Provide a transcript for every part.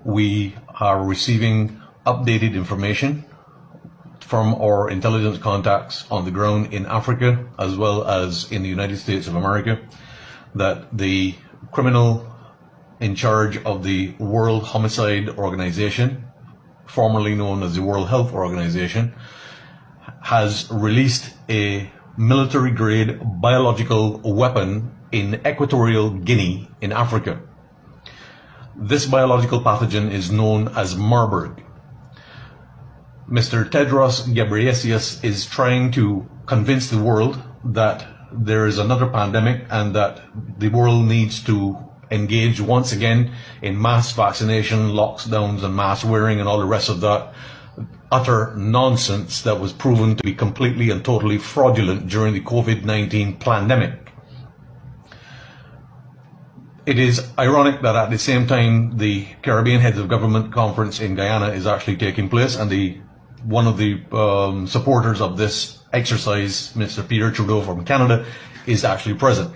we are receiving updated information from our intelligence contacts on the ground in Africa as well as in the United States of America that the criminal in charge of the World Homicide Organization, formerly known as the World Health Organization, has released a military-grade biological weapon in Equatorial Guinea in Africa. This biological pathogen is known as Marburg. Mr. Tedros Ghebreyesus is trying to convince the world that there is another pandemic and that the world needs to engage once again in mass vaccination, lockdowns and mask wearing and all the rest of that utter nonsense that was proven to be completely and totally fraudulent during the COVID-19 pandemic. It is ironic that at the same time the Caribbean Heads of Government Conference in Guyana is actually taking place, and one of the supporters of this exercise, Mr. Peter Trudeau from Canada, is actually present.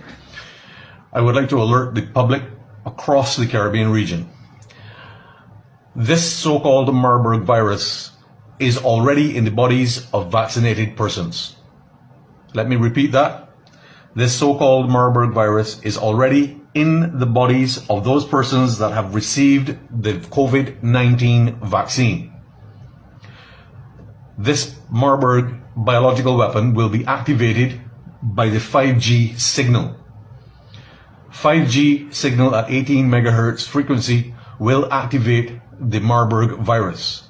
I would like to alert the public across the Caribbean region. This so-called Marburg virus is already in the bodies of vaccinated persons. Let me repeat that. This so-called Marburg virus is already in the bodies of those persons that have received the COVID-19 vaccine. This Marburg biological weapon will be activated by the 5G signal. 5G signal at 18 megahertz frequency will activate the Marburg virus.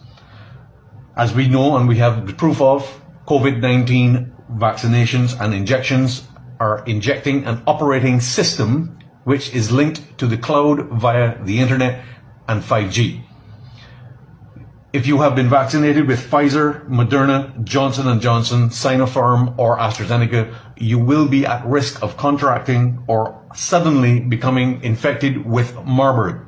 As we know and we have the proof of, COVID-19 vaccinations and injections are injecting an operating system which is linked to the cloud via the internet and 5G. If you have been vaccinated with Pfizer, Moderna, Johnson & Johnson, Sinopharm or AstraZeneca, you will be at risk of contracting or suddenly becoming infected with Marburg.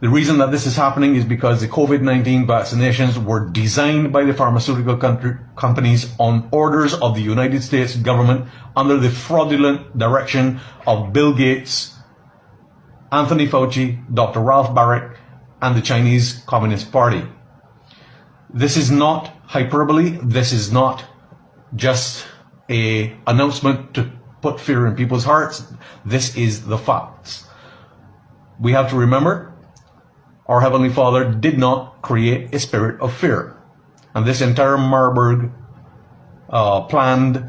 The reason that this is happening is because the COVID-19 vaccinations were designed by the pharmaceutical companies on orders of the United States government under the fraudulent direction of Bill Gates, Anthony Fauci, Dr. Ralph Baric, and the Chinese Communist Party. This is not hyperbole. This is not just an announcement to put fear in people's hearts. This is the facts. We have to remember, our Heavenly Father did not create a spirit of fear. And this entire Marburg planned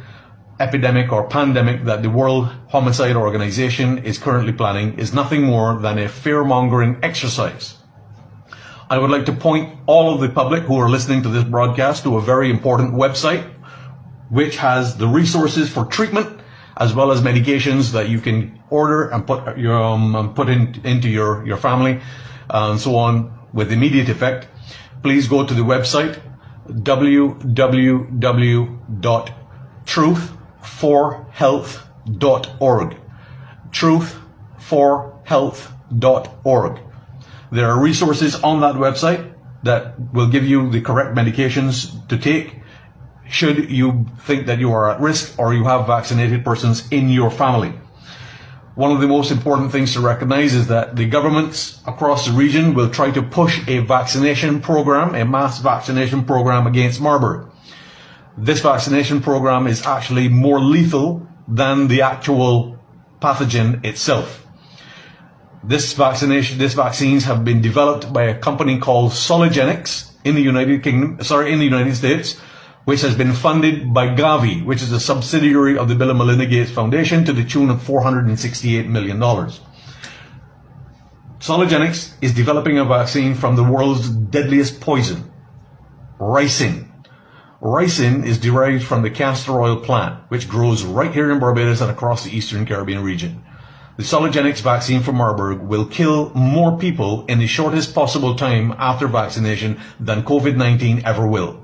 epidemic or pandemic that the World Homicide Organization is currently planning is nothing more than a fear-mongering exercise. I would like to point all of the public who are listening to this broadcast to a very important website which has the resources for treatment as well as medications that you can order and put into your family and so on with immediate effect. Please go to the website www.truthforhealth.org. truthforhealth.org. There are resources on that website that will give you the correct medications to take should you think that you are at risk or you have vaccinated persons in your family. One of the most important things to recognize is that the governments across the region will try to push a vaccination program, a mass vaccination program against Marburg. This vaccination program is actually more lethal than the actual pathogen itself. These vaccines have been developed by a company called Soligenix in the United States, which has been funded by Gavi, which is a subsidiary of the Bill and Melinda Gates Foundation, to the tune of $468 million. Soligenix is developing a vaccine from the world's deadliest poison, ricin. Ricin is derived from the castor oil plant, which grows right here in Barbados and across the Eastern Caribbean region. The Soligenix vaccine for Marburg will kill more people in the shortest possible time after vaccination than COVID-19 ever will.